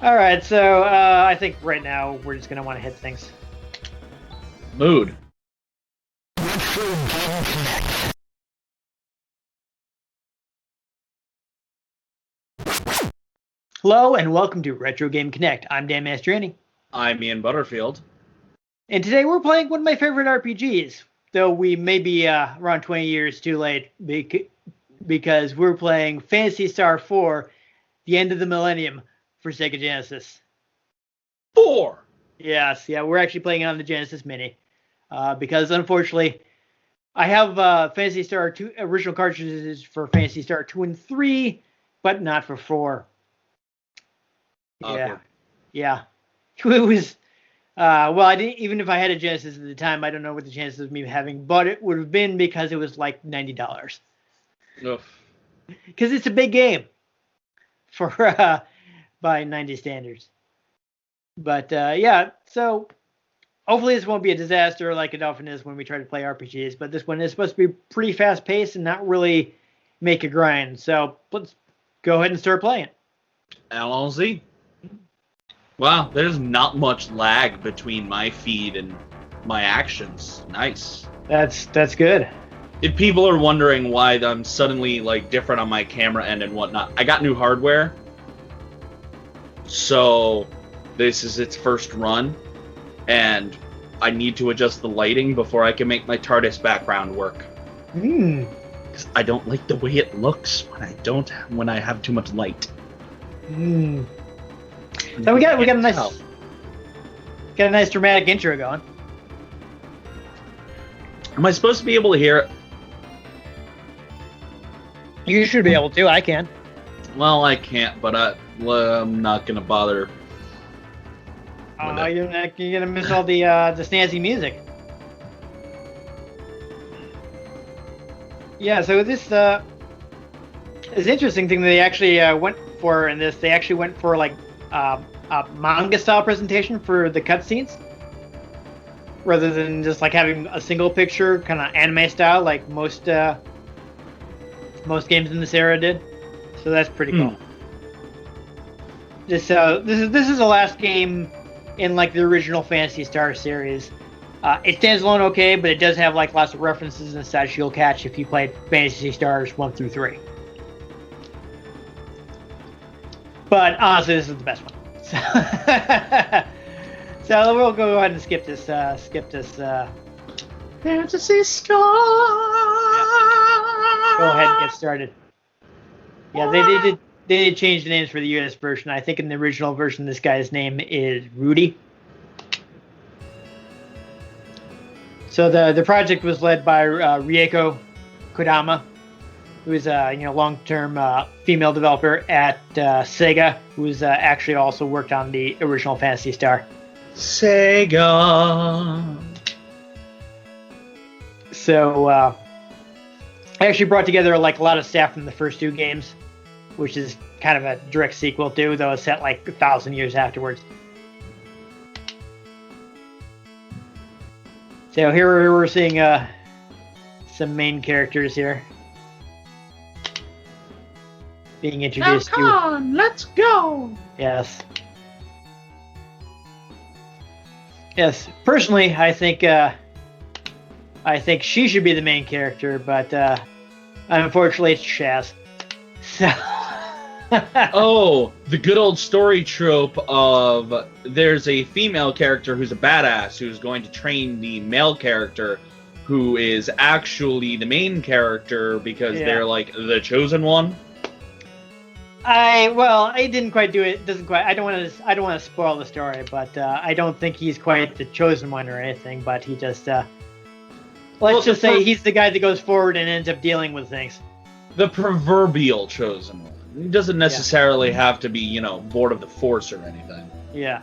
All right, so I think right now we're just gonna want to hit things. Mood. Hello and welcome to Retro Game Connect. I'm Dan Mastriani. I'm Ian Butterfield. And today we're playing one of my favorite RPGs, though we may be around 20 years too late because we're playing Phantasy Star 4, The End of the Millennium for Sega Genesis. 4! Yes, yeah, we're actually playing it on the Genesis Mini because unfortunately I have Phantasy Star 2 original cartridges for Phantasy Star 2 and 3, but not for 4. Awkward. Yeah. It was, well, I didn't, even if I had a Genesis at the time, I don't know what the chances of me having, but it would have been because it was like $90. Oof. Because it's a big game for, by 90 standards. But, yeah, so hopefully this won't be a disaster like it often is when we try to play RPGs, but this one is supposed to be pretty fast paced and not really make a grind. So let's go ahead and start playing. LLZ. Wow, there's not much lag between my feed and my actions. Nice. That's good. If people are wondering why I'm suddenly like different on my camera end and whatnot, I got new hardware. So this is its first run, and I need to adjust the lighting before I can make my TARDIS background work. Because I don't like the way it looks when I have too much light. So we got a nice dramatic intro going. Am I supposed to be able to hear it? You should be able to. I can. Well, I can't, but I'm not gonna bother. You're gonna miss all the snazzy music. Yeah. So this is interesting thing that they actually went for in this. They actually went for like a manga style presentation for the cutscenes, rather than just like having a single picture, kind of anime style, like most games in this era did. So that's pretty cool. This is the last game in like the original Phantasy Star series. It stands alone okay, but it does have like lots of references and such you'll catch if you played Phantasy Stars 1 through 3. But honestly, this is the best one. So we'll go ahead and skip this. Phantasy Star. Go ahead and get started. Yeah, they did change the names for the US version. I think in the original version, this guy's name is Rudy. So the project was led by Rieko Kodama, who is a long-term female developer at Sega, who's actually also worked on the original Phantasy Star. Sega. So I actually brought together like a lot of staff from the first two games, which is kind of a direct sequel too, though it's set like 1,000 years afterwards. So here we're seeing some main characters here being introduced to. Come on, let's go. Yes. Yes. Personally, I think she should be the main character, but unfortunately, it's Shaz. So. Oh, the good old story trope of there's a female character who's a badass who's going to train the male character who is actually the main character because they're like the chosen one. It didn't quite do it. Doesn't quite. I don't want to spoil the story, but I don't think he's quite the chosen one or anything. But he just let's just say he's the guy that goes forward and ends up dealing with things. The proverbial chosen one. He doesn't necessarily have to be, bored of the Force or anything. Yeah.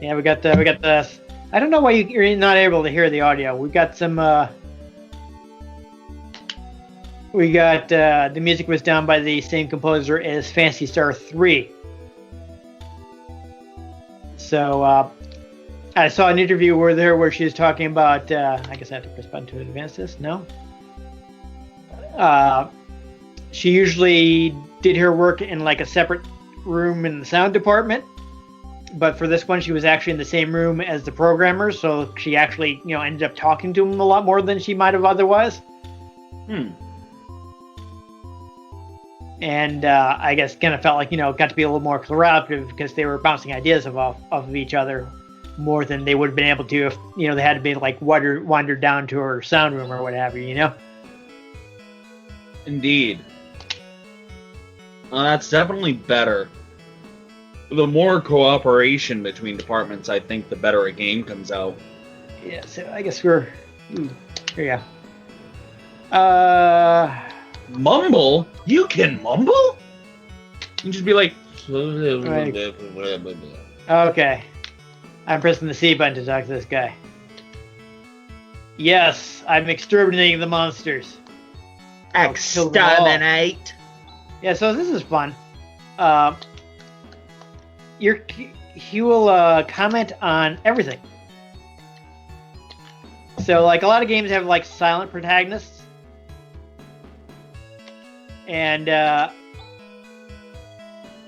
Yeah, we got the. I don't know why you're not able to hear the audio. We got some. The music was done by the same composer as Phantasy Star 3. So I saw an interview where she was talking about. I guess I have to press button to advance this. No. she usually did her work in like a separate room in the sound department, but for this one she was actually in the same room as the programmers, so she actually ended up talking to them a lot more than she might have otherwise. And I guess kind of felt like got to be a little more collaborative because they were bouncing ideas off of each other more than they would have been able to if they had to be like wandered down to her sound room or what have you. Indeed. That's definitely better. The more cooperation between departments, I think, the better a game comes out. Yeah, so I guess we're... here we go. Mumble? You can mumble? You just be like... Okay. I'm pressing the C button to talk to this guy. Yes, I'm exterminating the monsters. Exterminate! Yeah, so this is fun. He will comment on everything. So, like, a lot of games have, like, silent protagonists. And,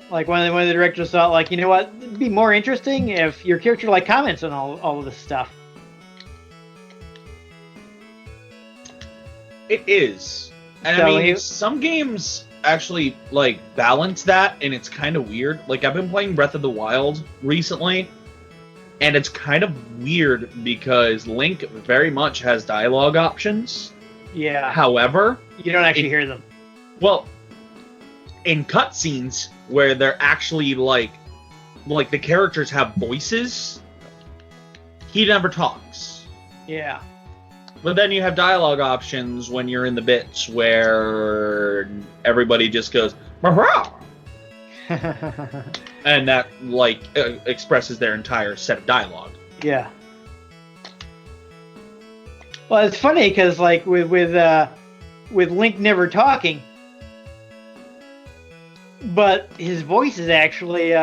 like, one of the directors thought, like, you know what? It'd be more interesting if your character, like, comments on all of this stuff. It is. And So I mean, some games actually, like, balance that, and it's kind of weird. Like, I've been playing Breath of the Wild recently, and it's kind of weird because Link very much has dialogue options. Yeah. However... You don't actually hear them. Well, in cutscenes where they're actually, like the characters have voices, he never talks. Yeah. But then you have dialogue options when you're in the bits where everybody just goes, "Brah!" and that, like, expresses their entire set of dialogue. Yeah. Well, it's funny because, like, with Link never talking, but his voice is actually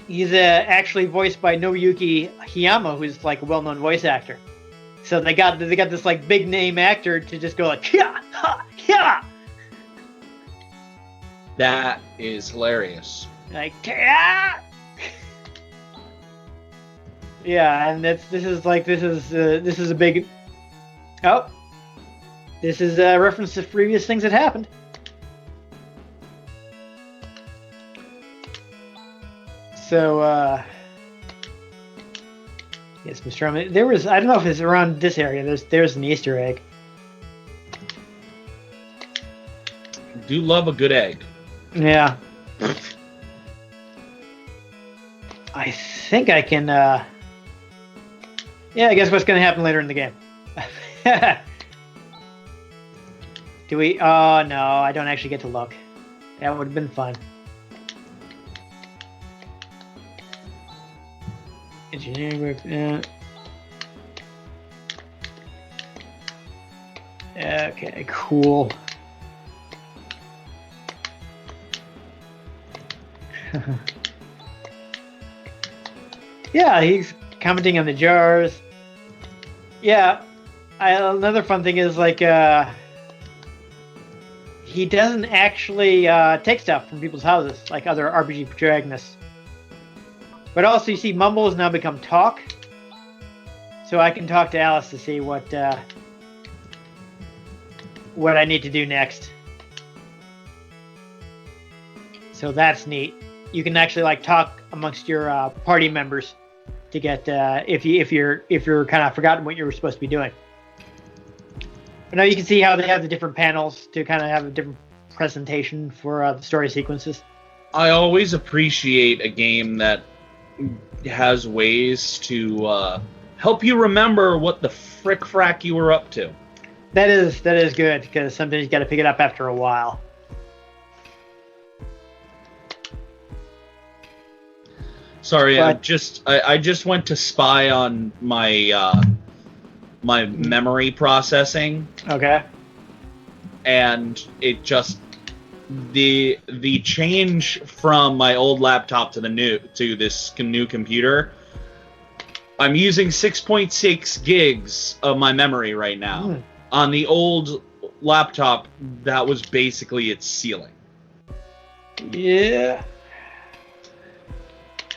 he's actually voiced by Nobuyuki Hiyama, who's like a well-known voice actor. So they got this like big name actor to just go like yeah ha yeah. That is hilarious. Like yeah. Yeah, and this is a big. Oh, this is a reference to previous things that happened. So, yes, Mr. Roman. There was, I don't know if it's around this area. There's an Easter egg. Do love a good egg. Yeah. I think I can. Yeah, I guess what's going to happen later in the game. Do we? Oh, no, I don't actually get to look. That would have been fun. Engineering work. Okay, cool. Yeah, he's commenting on the jars. Yeah, another fun thing is like he doesn't actually take stuff from people's houses like other RPG protagonists. But also, you see, Mumble has now become Talk, so I can talk to Alice to see what I need to do next. So that's neat. You can actually like talk amongst your party members to get if you're kind of forgotten what you were supposed to be doing. But now you can see how they have the different panels to kind of have a different presentation for the story sequences. I always appreciate a game that has ways to help you remember what the frick-frack you were up to. That is good, because sometimes you got to pick it up after a while. Sorry, I just went to spy on my my memory processing. Okay. And it just the change from my old laptop to this new computer. I'm using 6.6 gigs of my memory right now. On the old laptop, that was basically its ceiling. Yeah.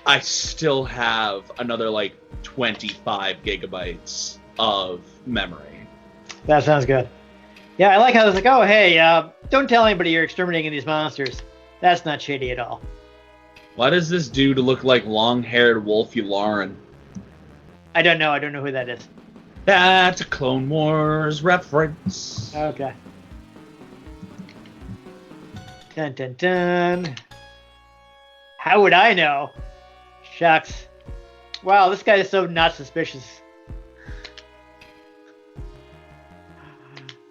I still have another, 25 gigabytes of memory. That sounds good. Yeah, I like how it's like, oh, hey, don't tell anybody you're exterminating these monsters. That's not shady at all. Why does this dude look like long-haired Wolfie Lauren? I don't know. I don't know who that is. That's a Clone Wars reference. Okay. Dun, dun, dun. How would I know? Shucks. Wow, this guy is so not suspicious.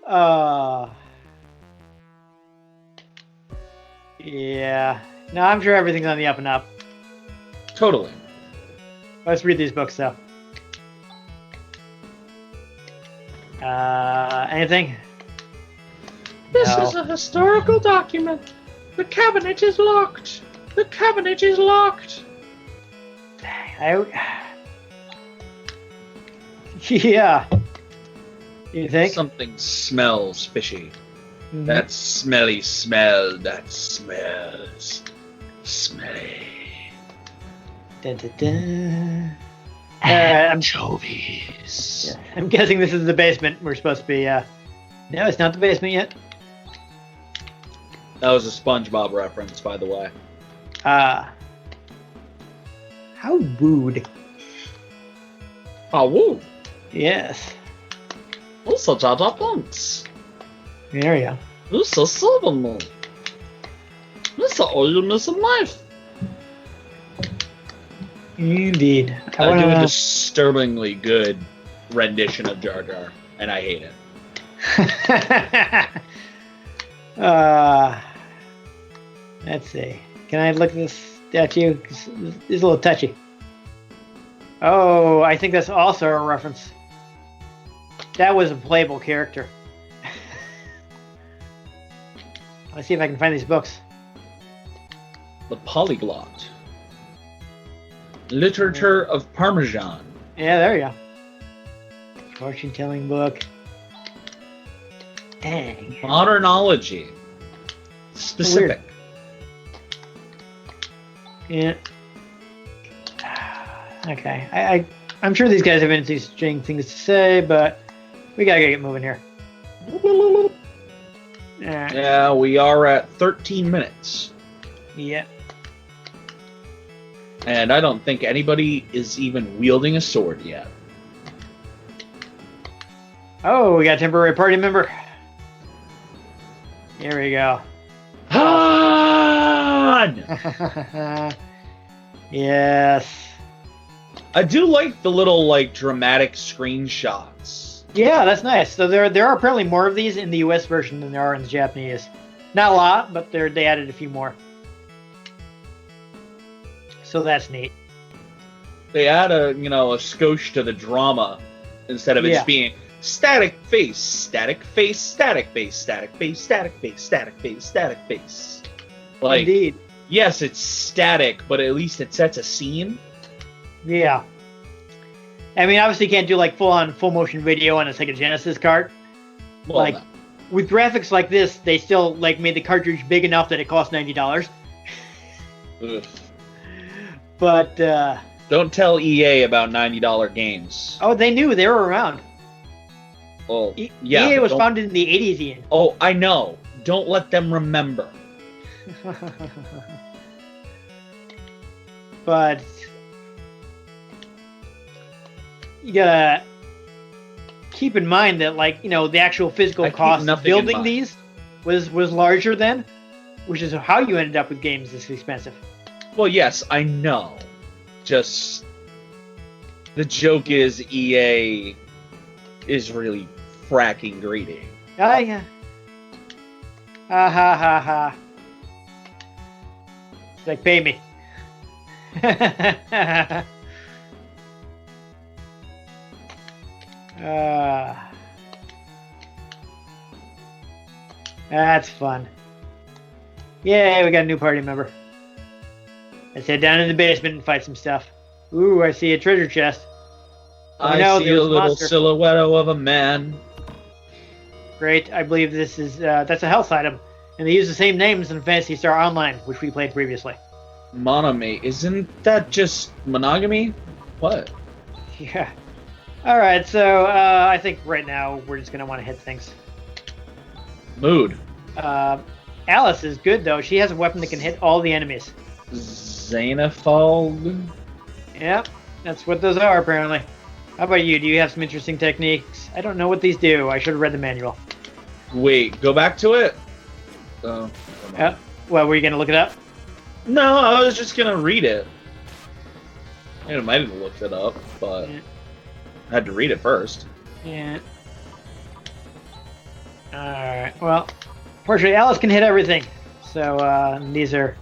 Yeah. No, I'm sure everything's on the up and up. Totally. Let's read these books, though. Anything? This is a historical document. The cabinet is locked. The cabinet is locked. Yeah. You think? Something smells fishy. Mm-hmm. That smelly smell that smells smelly. Dun, dun, dun. Anchovies. I'm guessing this is the basement. We're supposed to be. No, it's not the basement yet. That was a SpongeBob reference, by the way. How rude. Oh, woo. Yes. Also, Jar Jar Binks. There we go. This is Silverman. This is all you miss in life. Indeed. I do a disturbingly good rendition of Jar Jar, and I hate it. Let's see. Can I look at this statue? It's a little touchy. Oh, I think that's also a reference. That was a playable character. Let's see if I can find these books. The Polyglot. Literature of Parmesan. Yeah, there you go. Fortune-telling book. Dang. Modernology. Specific. Yeah. Okay. I'm sure these guys have interesting things to say, but we gotta get moving here. Yeah, we are at 13 minutes. Yeah. And I don't think anybody is even wielding a sword yet. Oh, we got a temporary party member. Here we go. Han! Yes. I do like the little dramatic screenshots. Yeah, that's nice. So there are apparently more of these in the US version than there are in the Japanese. Not a lot, but they added a few more. So that's neat. They add a skosh to the drama instead of it just being static face, static face, static face, static face, static face, static face, static face. Indeed. Yes, it's static, but at least it sets a scene. Yeah. I mean, obviously you can't do full motion video on a Sega Genesis card. Well, no. With graphics like this, they still made the cartridge big enough that it cost $90. Ugh. But don't tell EA about $90 games. Oh, they knew they were around. Oh, yeah. EA was founded in the 80s, Ian. Oh, I know. Don't let them remember. But you gotta keep in mind that the actual physical cost of building these was larger then, which is how you ended up with games this expensive. Well, yes, I know. Just the joke is EA is really fracking greedy. Ah, yeah. Ha ha ha ha. It's like, pay me. That's fun. Yay, we got a new party member. Let's head down in the basement and fight some stuff. Ooh, I see a treasure chest. I no, see there's a a little monster. silhouette of a man. Great. I believe this is that's a health item, and they use the same names in Fantasy Star Online, which we played previously. Monome. Isn't that just monogamy? What? Yeah. All right. So I think right now we're just gonna want to hit things. Mood. Alice is good though. She has a weapon that can hit all the enemies. Xenophog? Yep, that's what those are apparently. How about you? Do you have some interesting techniques? I don't know what these do. I should have read the manual. Wait, go back to it? Oh. Well, were you gonna look it up? No, I was just gonna read it. I might have looked it up, but I had to read it first. Yeah. Alright, well, fortunately Alice can hit everything. So these are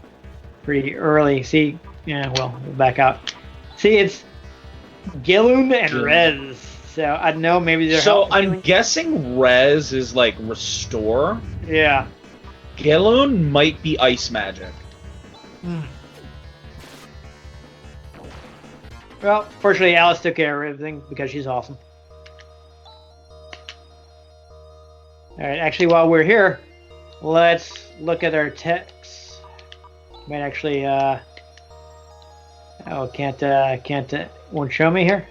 pretty early. See, yeah, well, we'll back out. See, it's Gilun and Rez. So I don't know, maybe they're So I'm guessing Rez is like restore. Yeah. Gilun might be ice magic. Well, fortunately Alice took care of everything because she's awesome. Alright, actually while we're here, let's look at our text. Might actually oh, won't show me here.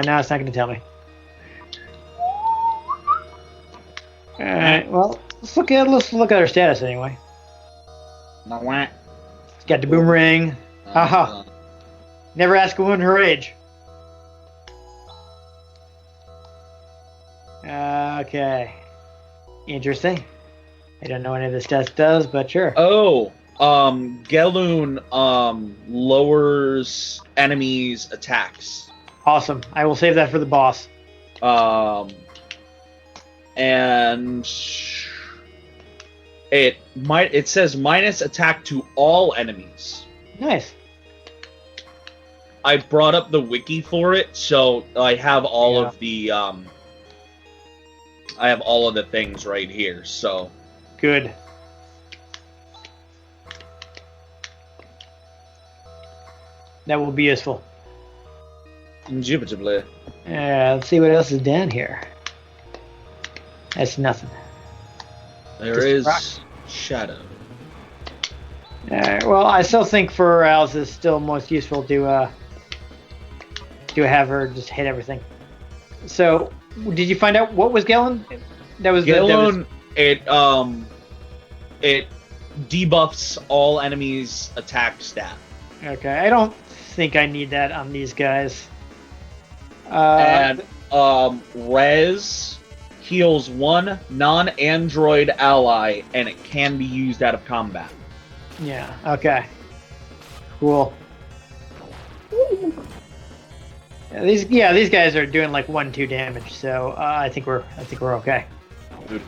No, it's not going to tell me. All right. Well, let's look at our status anyway. It's got the boomerang. Haha. Never ask a woman her age. Okay. Interesting. I don't know what any of this stuff does, but sure. Oh, Galoon lowers enemies' attacks. Awesome. I will save that for the boss. And it says minus attack to all enemies. Nice. I brought up the wiki for it, so I have all of the things right here. So good. That will be useful. Indubitably. Let's see what else is down here. That's nothing. There is shadow. Well, I still think for Alice it's still most useful to have her just hit everything. So, did you find out what was Galen? That was Galen. It debuffs all enemies' attack stat. Okay, I don't think I need that on these guys. And Rez heals one non-android ally, and it can be used out of combat. Yeah. Okay. Cool. These guys are doing like 1-2 damage, so I think we're okay. Good.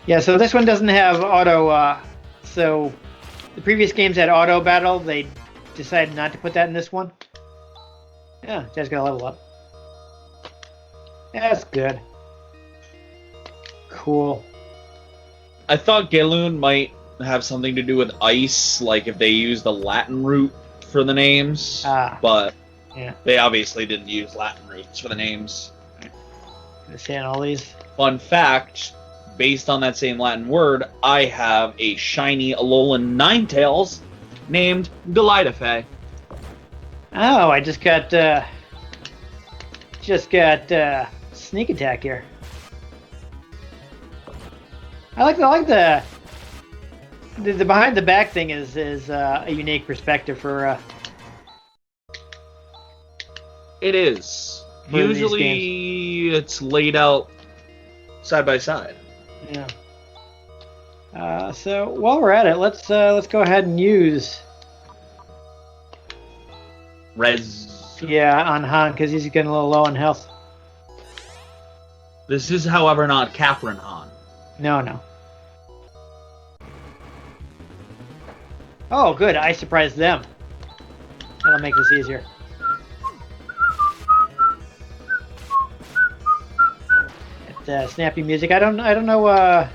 Yeah. So this one doesn't have auto. So the previous games had auto battle. They decided not to put that in this one. Yeah, just gotta level up. That's good. Cool. I thought Galoon might have something to do with ice, like if they used the Latin root for the names. But yeah, they obviously didn't use Latin roots for the names. Understand all these. Fun fact, based on that same Latin word, I have a shiny Alolan Ninetales named Golidafe. Oh, I just got sneak attack here. I like the behind the back thing is a unique perspective for. It is. For Usually, it's laid out side by side. Yeah. So while we're at it, let's go ahead and use Rez. Yeah, on Han, because he's getting a little low on health. This is, however, not Catherine Han. No. Oh, good. I surprised them. That'll make this easier. snappy music. I don't know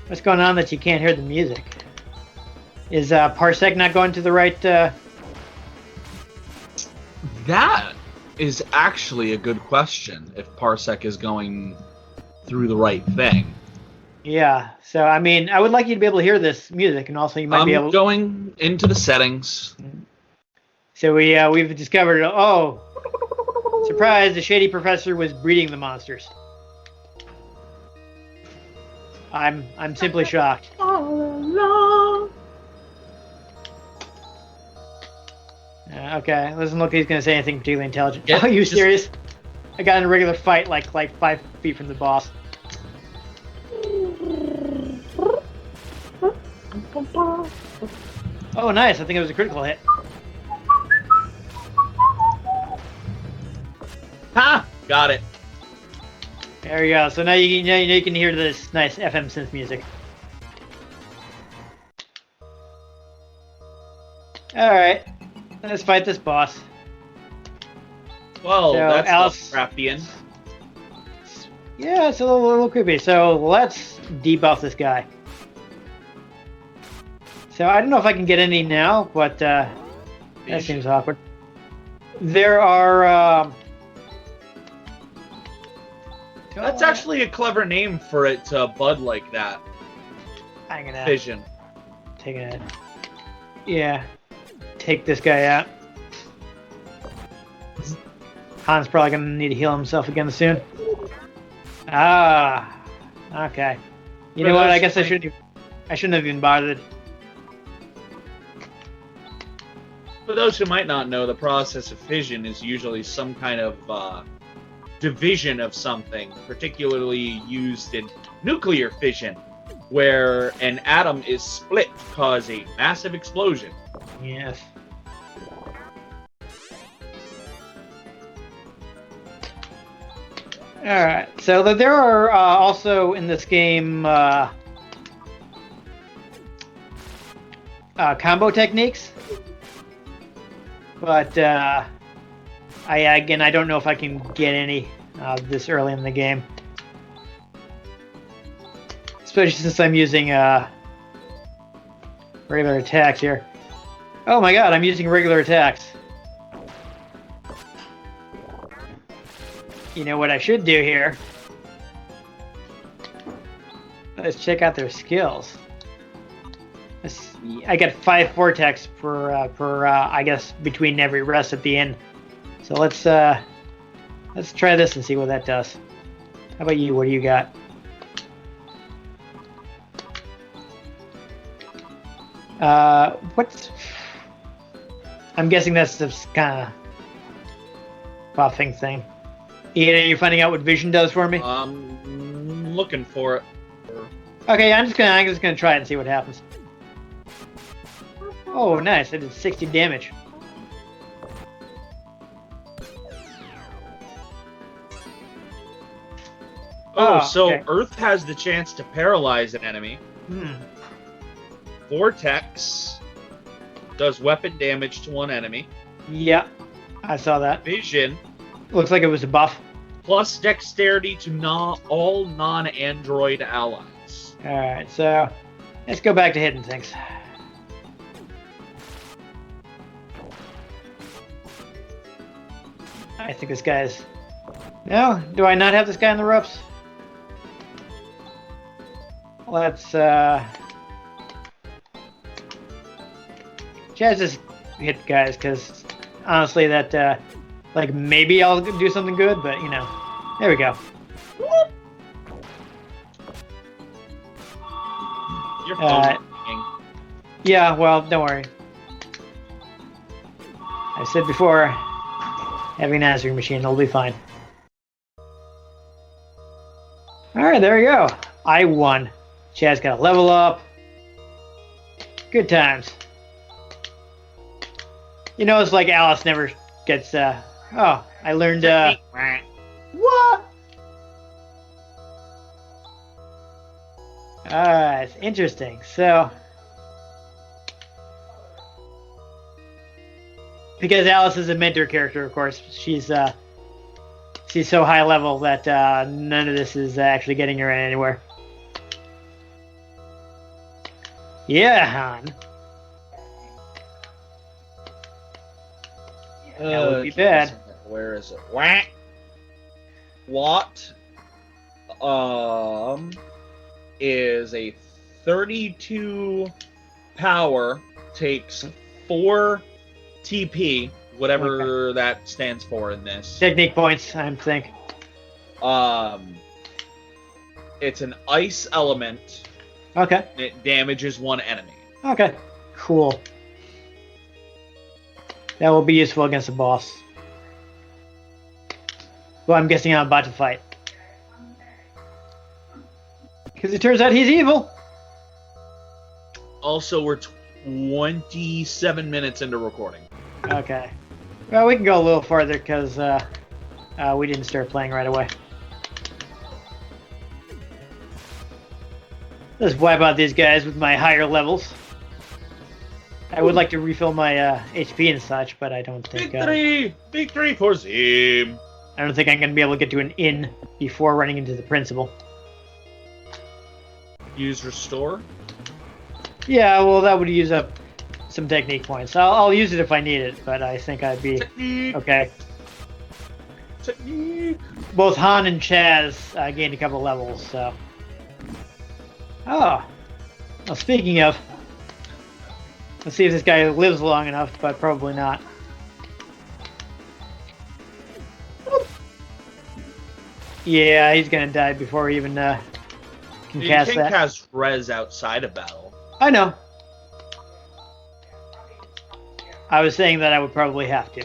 what's going on that you can't hear the music. Is Parsec not going to the right? That is actually a good question. If Parsec is going through the right thing. Yeah. So I mean, I would like you to be able to hear this music, and also you might be able. Going into the settings. So we've discovered. Oh, surprise! The shady professor was breeding the monsters. I'm simply shocked. Okay, doesn't look like he's gonna say anything particularly intelligent. Yeah, Are you serious? I got in a regular fight like 5 feet from the boss. Oh, nice! I think it was a critical hit. Ha! Got it. There we go. So now you can hear this nice FM synth music. All right, let's fight this boss. Well, So, that's Alice- Craftian. Yeah, it's a little creepy. So let's debuff this guy. So I don't know if I can get any now, but that seems awkward. There are. That's actually a clever name for it to bud like that. I'm gonna Fission. take it. Yeah, take this guy out. Han's probably gonna need to heal himself again soon. Ah, okay. You know what? I guess I shouldn't have even bothered. For those who might not know, the process of fission is usually some kind of division of something, particularly used in nuclear fission, where an atom is split to cause a massive explosion. Yes. Alright, so there are also in this game combo techniques, but I don't know if I can get any this early in the game, especially since I'm using regular attacks here. Oh my god, I'm using regular attacks. You know what I should do here? Let's check out their skills. I get 5 vortex per I guess between every rest at the end. So let's try this and see what that does. How about you? What do you got? What's? I'm guessing that's this kind of buffing thing. Ian, are you finding out what vision does for me? Looking for it. Okay, I'm just gonna try it and see what happens. Oh, nice! I did 60 damage. So okay. Earth has the chance to paralyze an enemy. Vortex does weapon damage to one enemy. Yeah, I saw that. Vision Looks like it was a buff. plus dexterity to all non-android allies. Alright, so let's go back to hitting things. I think this guy's... No? Do I not have this guy in the ropes? Let's, just hit guys, because honestly that, like, maybe I'll do something good, but, you know. There we go. Your phone's ringing. Yeah, well, don't worry. I said before, having an answering machine, it'll be fine. Alright, there we go. I won. Chad's got a level up. Good times. You know, it's like Alice never gets, oh, I learned, what? It's interesting. So, because Alice is a mentor character, of course, she's She's so high level that none of this is actually getting her anywhere. Yeah, Han. That would be bad. Where is it? What? Is a 32 power, takes 4 TP, whatever that stands for in this. Technique points, I think. It's an ice element. Okay. And it damages 1 enemy. Okay. Cool. That will be useful against a boss. Well, I'm guessing I'm about to fight. Because it turns out he's evil. Also, we're 27 minutes into recording. Okay. Well, we can go a little farther because we didn't start playing right away. Let's wipe out these guys with my higher levels. I would like to refill my HP and such, but I don't think... Victory! Victory for Zim! I don't think I'm going to be able to get to an inn before running into the principal. Use restore? Yeah, well, that would use up some technique points. I'll use it if I need it, but I think I'd be... Technique! Okay. Technique! Both Han and Chaz gained a couple levels, so... Oh. Well, speaking of... Let's see if this guy lives long enough, but probably not. Yeah, he's gonna die before he even can cast that. You can cast Res outside of battle. I know. I was saying that I would probably have to.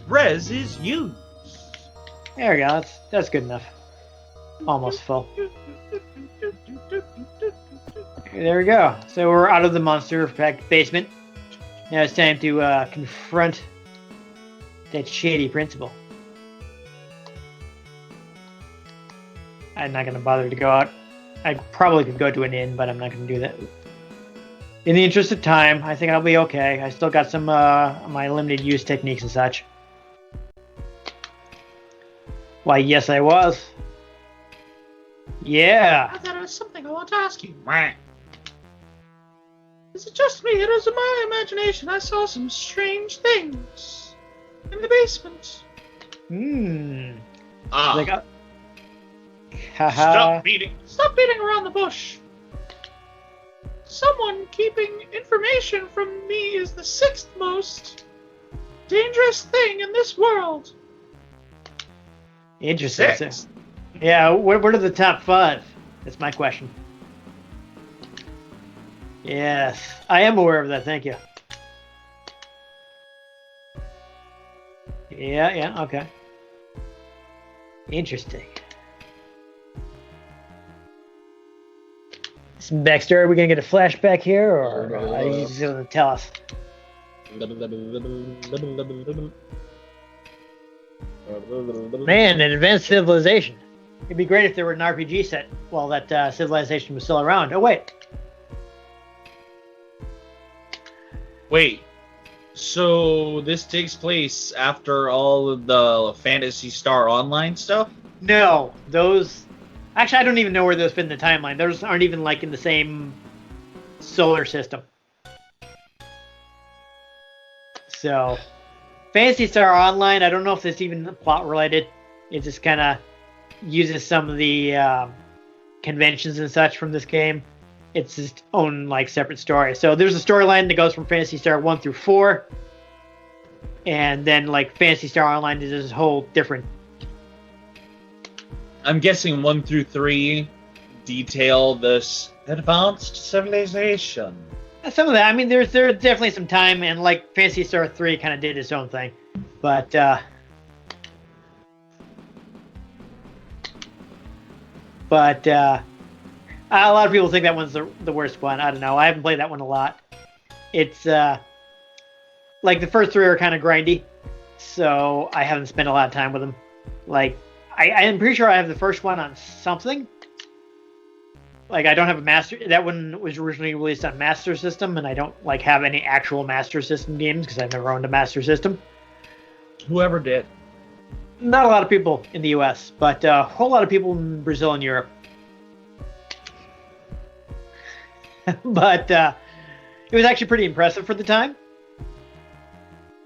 Res is used. There we go. That's good enough. Almost full. There we go. So we're out of the monster packed basement. Now it's time to confront that shady principal. I'm not going to bother to go out. I probably could go to an inn, but I'm not going to do that. In the interest of time, I think I'll be okay. I still got some my limited use techniques and such. Why, yes, I was. Yeah. I thought it was something I want to ask you. Is it just me, or is it my imagination? I saw some strange things in the basement. Ah. Stop beating around the bush. Someone keeping information from me is the 6th most dangerous thing in this world. Interesting. 6? Yeah, what are the top 5? That's my question. Yes, I am aware of that, thank you. Yeah, okay. Interesting. Some backstory, are we going to get a flashback here, or are you just going to tell us? Man, an advanced civilization. It'd be great if there were an RPG set while that civilization was still around. Oh, wait. Wait. So this takes place after all of the Phantasy Star Online stuff? No, those... Actually, I don't even know where those fit in the timeline. Those aren't even, like, in the same solar system. So, Phantasy Star Online, I don't know if it's even plot-related. It just kind of uses some of the conventions and such from this game. It's its own, like, separate story. So there's a storyline that goes from Phantasy Star 1 through 4. And then, like, Phantasy Star Online is this whole different... I'm guessing 1 through 3 detail this advanced civilization. Some of that. I mean, there's definitely some time, and, like, Phantasy Star 3 kind of did its own thing. But, a lot of people think that one's the worst one. I don't know. I haven't played that one a lot. It's, like, the first 3 are kind of grindy, so I haven't spent a lot of time with them. Like, I am pretty sure I have the first one on something. Like, I don't have a Master... That one was originally released on Master System, and I don't, like, have any actual Master System games, because I've never owned a Master System. Whoever did. Not a lot of people in the U.S., but a whole lot of people in Brazil and Europe. But it was actually pretty impressive for the time.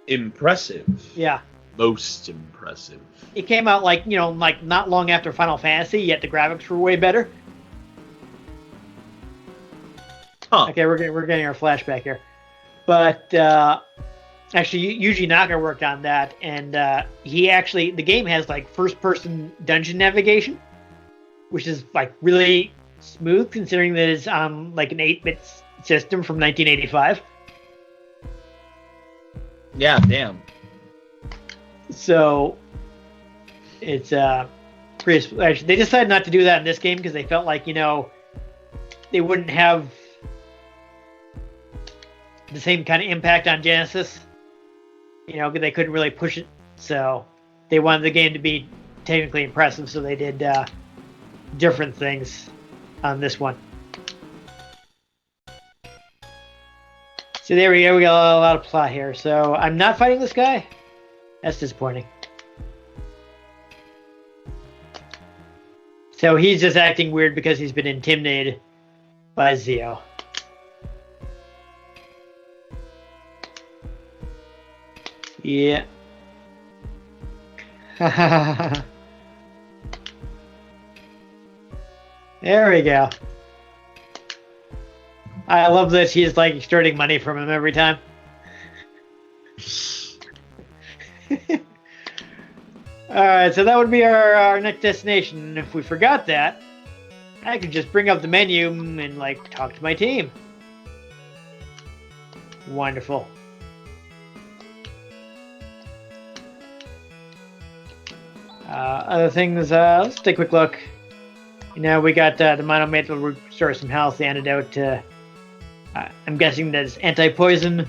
Impressive. Yeah. Most impressive. It came out like not long after Final Fantasy, yet the graphics were way better. Huh. Okay, we're getting our flashback here, but actually Yuji Naka worked on that, and the game has like first-person dungeon navigation, which is like really smooth considering that it's on like an 8-bit system from 1985. Yeah, damn. So it's pretty. Actually, they decided not to do that in this game because they felt like they wouldn't have the same kind of impact on Genesis. Because they couldn't really push it, so they wanted the game to be technically impressive. So they did different things on this one. So there we go. We got a lot of plot here. So I'm not fighting this guy. That's disappointing. So he's just acting weird because he's been intimidated by Zio. Yeah. There we go. I love that she's like extorting money from him every time. Alright, so that would be our next destination. And if we forgot that, I could just bring up the menu and like talk to my team. Wonderful. Other things, let's take a quick look. We got the monomate will restore some health, the antidote. I'm guessing that's anti-poison.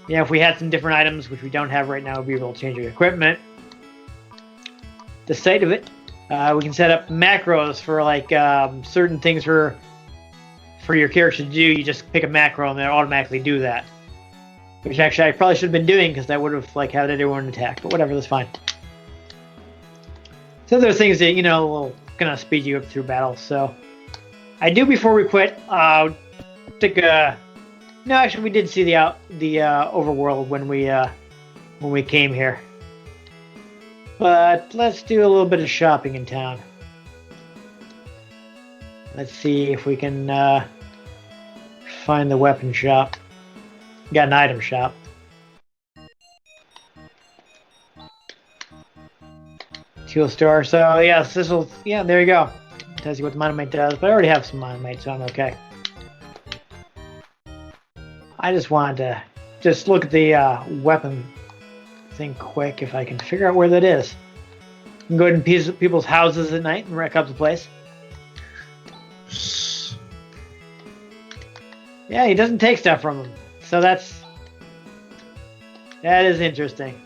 If we had some different items, which we don't have right now, we'd be able to change our equipment. The site of it, we can set up macros for like certain things for your character to do. You just pick a macro and they'll automatically do that. Which actually I probably should have been doing because that would have like had everyone attack. But whatever, that's fine. So there are things that will kind of speed you up through battle. So I do before we quit. Take a. No, actually, we did see the overworld when we came here. But let's do a little bit of shopping in town. Let's see if we can find the weapon shop. Got an item shop. Tool store. So yes, this will. Yeah, there you go. Tells you what the monomate does. But I already have some monomate, so I'm okay. I just wanted to just look at the weapon thing quick if I can figure out where that is. I can go ahead and people's houses at night and wreck up the place. Yeah, he doesn't take stuff from them, so that is interesting.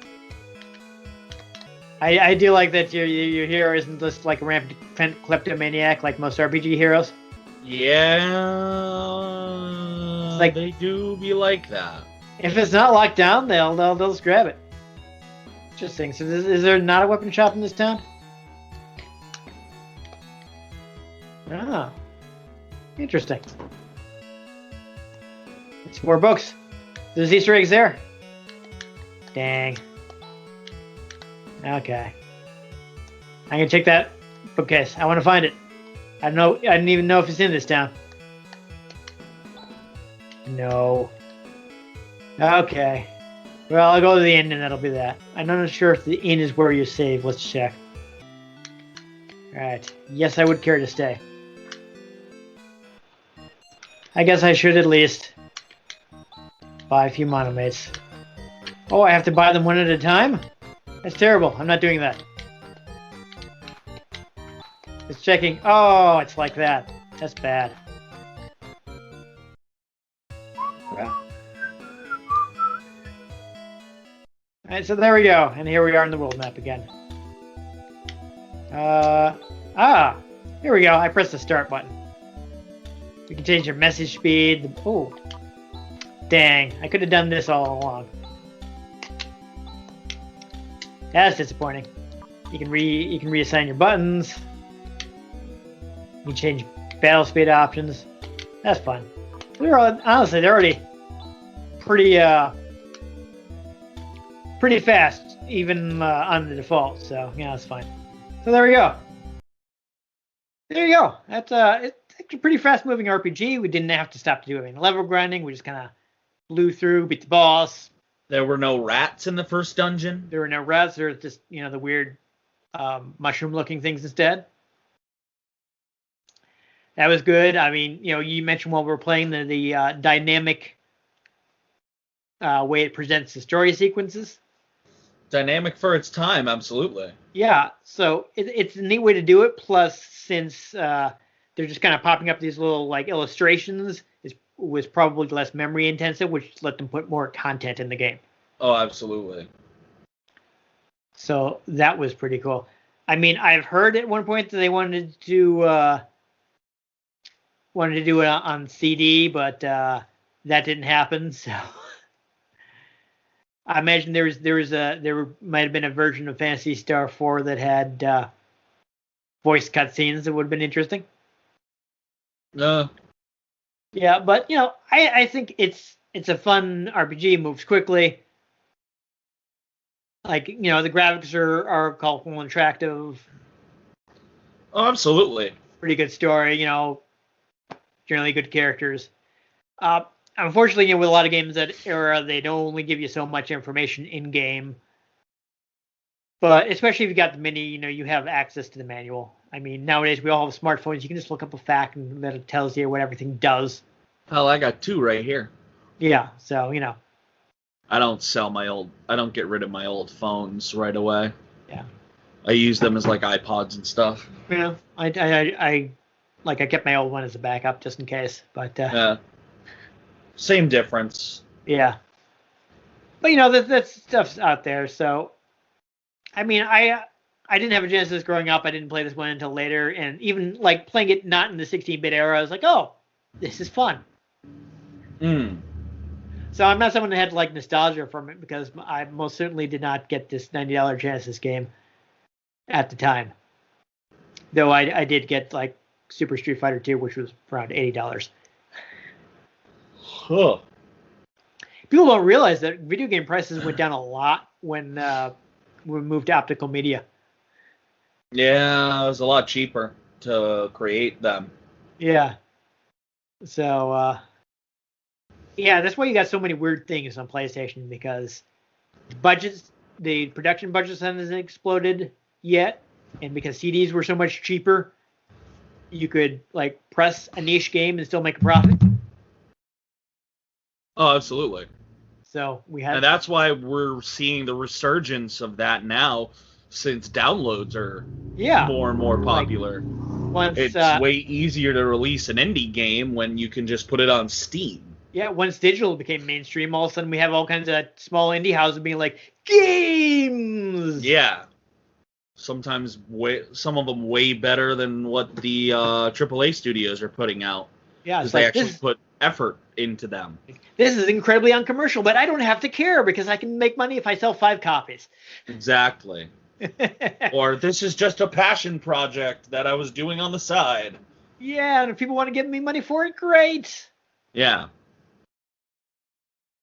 I do like that your hero isn't just like a rampant kleptomaniac like most RPG heroes. Yeah, like they do be like that. If it's not locked down, they'll just grab it. Interesting. So is there not a weapon shop in this town? Ah, interesting. It's more books. There's Easter eggs there. Dang. Okay. I'm gonna check that bookcase. I want to find it. I didn't even know if it's in this town. No. Okay. Well, I'll go to the inn and that'll be that. I'm not sure if the inn is where you save. Let's check. Alright. Yes, I would care to stay. I guess I should at least buy a few monomates. Oh, I have to buy them one at a time? That's terrible. I'm not doing that. It's checking. Oh, it's like that. That's bad. Well. Alright, so there we go. And here we are in the world map again. Here we go. I pressed the start button. We can change your message speed. Oh. Dang. I could have done this all along. That's disappointing. You can reassign your buttons. You can change battle speed options. That's fun. Honestly, they're already pretty fast, even on the default. So yeah, that's fine. So there we go. There you go. That's it's a pretty fast moving RPG. We didn't have to stop to do any level grinding. We just kind of blew through, beat the boss. There were no rats in the first dungeon. There were no rats. There was just the weird mushroom looking things instead. That was good. I mean, you mentioned while we were playing the dynamic way it presents the story sequences. Dynamic for its time, absolutely. Yeah, so it's a neat way to do it. Plus, since they're just kind of popping up these little like illustrations, it was probably less memory intensive, which let them put more content in the game. Oh, absolutely. So that was pretty cool. I mean, I've heard at one point that they wanted to do it on CD, but that didn't happen. So I imagine there might have been a version of Phantasy Star 4 that had voice cutscenes that would have been interesting. No. Yeah, but I think it's a fun RPG. Moves quickly. Like the graphics are colorful and attractive. Oh, absolutely. Pretty good story. Generally good characters. Unfortunately, with a lot of games that era, they don't only give you so much information in game. But especially if you got the mini, you have access to the manual. I mean, nowadays we all have smartphones. You can just look up a fact and that it tells you what everything does. Hell, I got 2 right here. Yeah, so I don't get rid of my old phones right away. Yeah. I use them as like iPods and stuff. Yeah, I kept my old one as a backup just in case. But yeah. Same difference. Yeah. But that stuff's out there. So, I mean, I didn't have a Genesis growing up. I didn't play this one until later, and even like playing it not in the 16-bit era, I was like, oh, this is fun. So I'm not someone that had like nostalgia from it because I most certainly did not get this $90 Genesis game at the time. Though I did get like Super Street Fighter 2, which was around $80. Huh. People don't realize that video game prices went down a lot when we moved to optical media. Yeah, it was a lot cheaper to create them. Yeah. So, yeah, that's why you got so many weird things on PlayStation, because the production budgets haven't exploded yet, and because CDs were so much cheaper, you could like press a niche game and still make a profit. Oh, absolutely. So and that's why we're seeing the resurgence of that now, since downloads are more and more popular. It's way easier to release an indie game when you can just put it on Steam. Yeah, once digital became mainstream, all of a sudden we have all kinds of small indie houses being like, games! Yeah. Sometimes some of them way better than what the AAA studios are putting out. Yeah, because they actually put effort into them. This is incredibly uncommercial, but I don't have to care because I can make money if I sell 5 copies. Exactly. Or this is just a passion project that I was doing on the side. Yeah, and if people want to give me money for it, great. Yeah.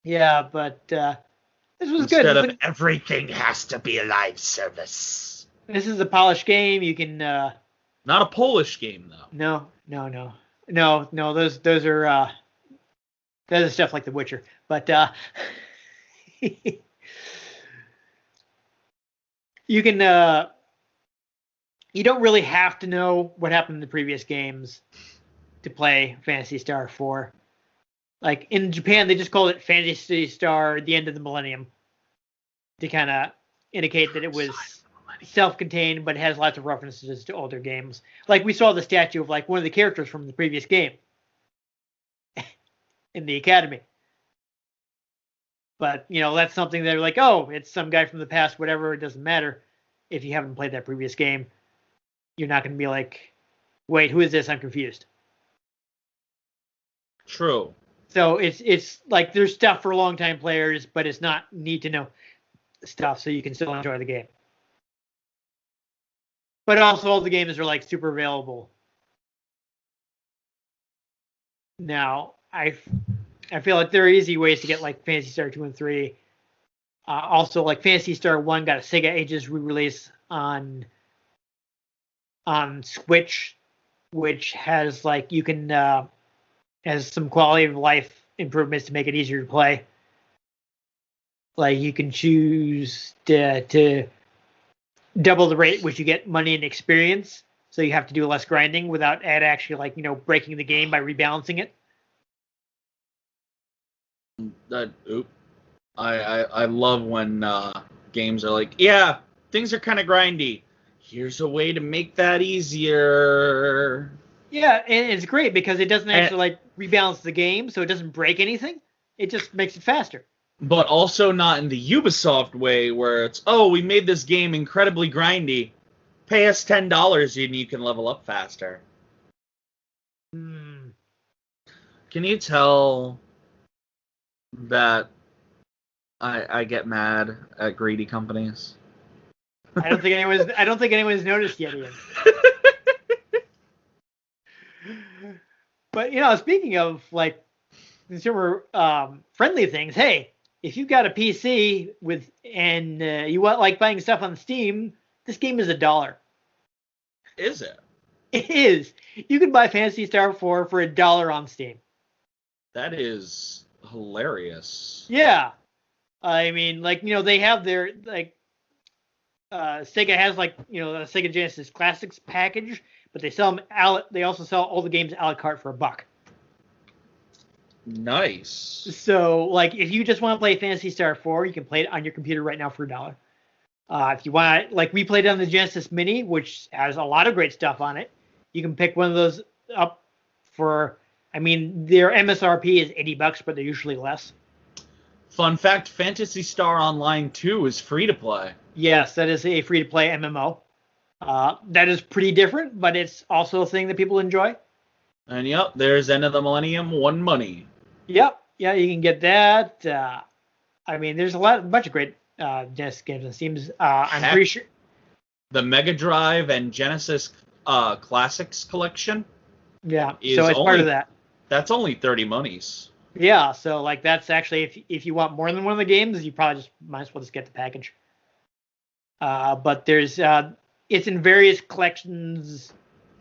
Yeah, but this was Instead good. Instead of everything has to be a live service. This is a polished game. You can. Not a Polish game though. No. Those are stuff like The Witcher, but you can. You don't really have to know what happened in the previous games to play Phantasy Star 4. Like in Japan, they just called it Phantasy Star: The End of the Millennium to kind of indicate that it was self-contained, but it has lots of references to older games. Like we saw the statue of like one of the characters from the previous game in the academy. But that's something they're like, oh, it's some guy from the past, whatever. It doesn't matter if you haven't played that previous game. You're not going to be like, wait, who is this? I'm confused. True. So it's like there's stuff for long-time players, but it's not need to know stuff, so you can still enjoy the game. But also all the games are like super available. Now, I feel like there are easy ways to get like Phantasy Star 2 and 3. Also, like Phantasy Star 1 got a Sega Ages re-release on Switch, which has like you can has some quality of life improvements to make it easier to play. Like you can choose to double the rate which you get money and experience, so you have to do less grinding without actually like breaking the game by rebalancing it. I love when games are like, yeah, things are kind of grindy. Here's a way to make that easier. Yeah, and it's great because it doesn't actually like rebalance the game, so it doesn't break anything. It just makes it faster. But also not in the Ubisoft way where it's, oh, we made this game incredibly grindy. Pay us $10 and you can level up faster. Hmm. Can you tell that I get mad at greedy companies? I don't think anyone's noticed yet, Ian. But speaking of like consumer friendly things, hey, if you've got a PC and you want like buying stuff on Steam, this game is $1. Is it? It is. You can buy Phantasy Star 4 for $1 on Steam. That is hilarious. Yeah. I mean, like, they have their, like, Sega has, like, the Sega Genesis Classics package, but they also sell all the games a la carte for $1. Nice. So, like, if you just want to play Phantasy Star 4, you can play it on your computer right now for $1. If you want, like, we played it on the Genesis Mini, which has a lot of great stuff on it. You can pick one of those up for, I mean, their MSRP is $80, but they're usually less. Fun fact, Phantasy Star Online 2 is free to play. Yes, that is a free-to-play MMO. That is pretty different, but it's also a thing that people enjoy. And yep, there's End of the Millennium, One Money. Yep, yeah, you can get that. I mean, there's a bunch of great Genesis games on Steam. I'm pretty sure the Mega Drive and Genesis Classics collection. Yeah, so it's part of that. That's only 30 monies. Yeah, so like that's actually if you want more than one of the games, you probably just might as well just get the package. But there's it's in various collections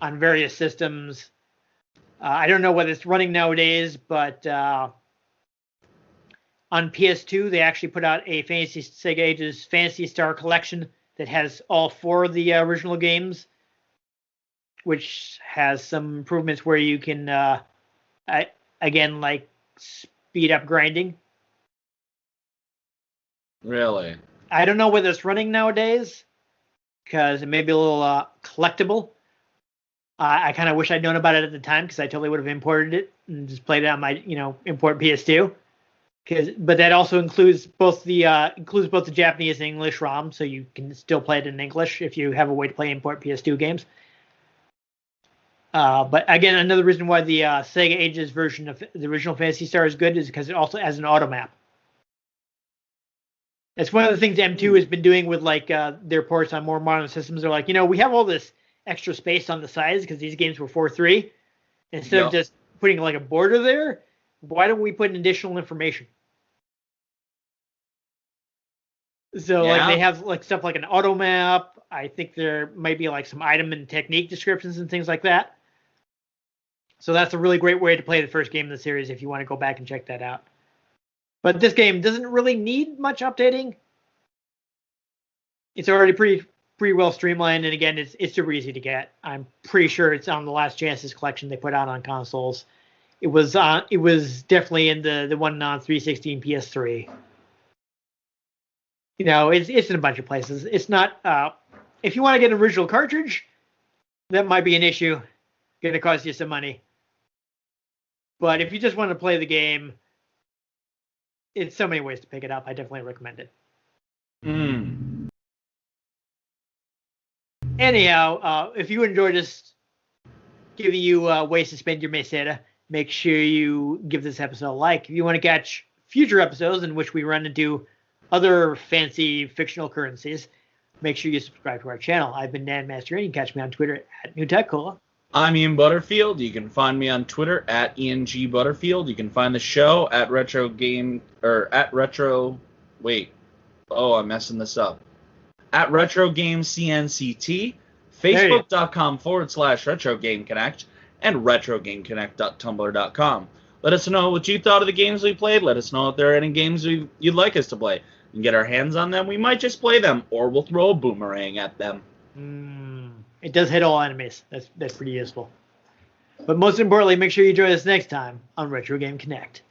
on various systems. I don't know whether it's running nowadays, but on PS2 they actually put out a Sega Ages Phantasy Star collection that has all 4 of the original games, which has some improvements where you can again like speed up grinding. Really? I don't know whether it's running nowadays because it may be a little collectible. I kind of wish I'd known about it at the time because I totally would have imported it and just played it on my import PS2. But that also includes both the Japanese and English ROM, so you can still play it in English if you have a way to play import PS2 games. But again, another reason why the Sega Ages version of the original Phantasy Star is good is because it also has an auto map. It's one of the things M2 has been doing with like their ports on more modern systems. They're like, we have all this extra space on the sides because these games were 4:3. Instead of just putting like a border there, why don't we put in additional information? So like they have like stuff like an auto map. I think there might be like some item and technique descriptions and things like that. So that's a really great way to play the first game in the series if you want to go back and check that out. But this game doesn't really need much updating. It's already pretty well streamlined, and again, it's super easy to get. I'm pretty sure it's on the last Genesis collection they put out on consoles. It was definitely in the one on 360 and PS3. It's in a bunch of places. It's not if you want to get an original cartridge, that might be an issue. Going to cost you some money. But if you just want to play the game, it's so many ways to pick it up. I definitely recommend it. Anyhow, if you enjoyed us giving you ways to spend your meseta, make sure you give this episode a like. If you want to catch future episodes in which we run into other fancy fictional currencies, make sure you subscribe to our channel. I've been Dan Mastriani. You can catch me on Twitter at NewTechCola. I'm Ian Butterfield. You can find me on Twitter at Ian G Butterfield. You can find the show at Retro Game or at Retro. Wait, I'm messing this up. At Retro Game CNCT, Facebook.com/Retro Game Connect, and RetroGameConnect.tumblr.com. Let us know what you thought of the games we played. Let us know if there are any games you'd like us to play. We can get our hands on them. We might just play them, or we'll throw a boomerang at them. It does hit all enemies. That's pretty useful. But most importantly, make sure you join us next time on Retro Game Connect.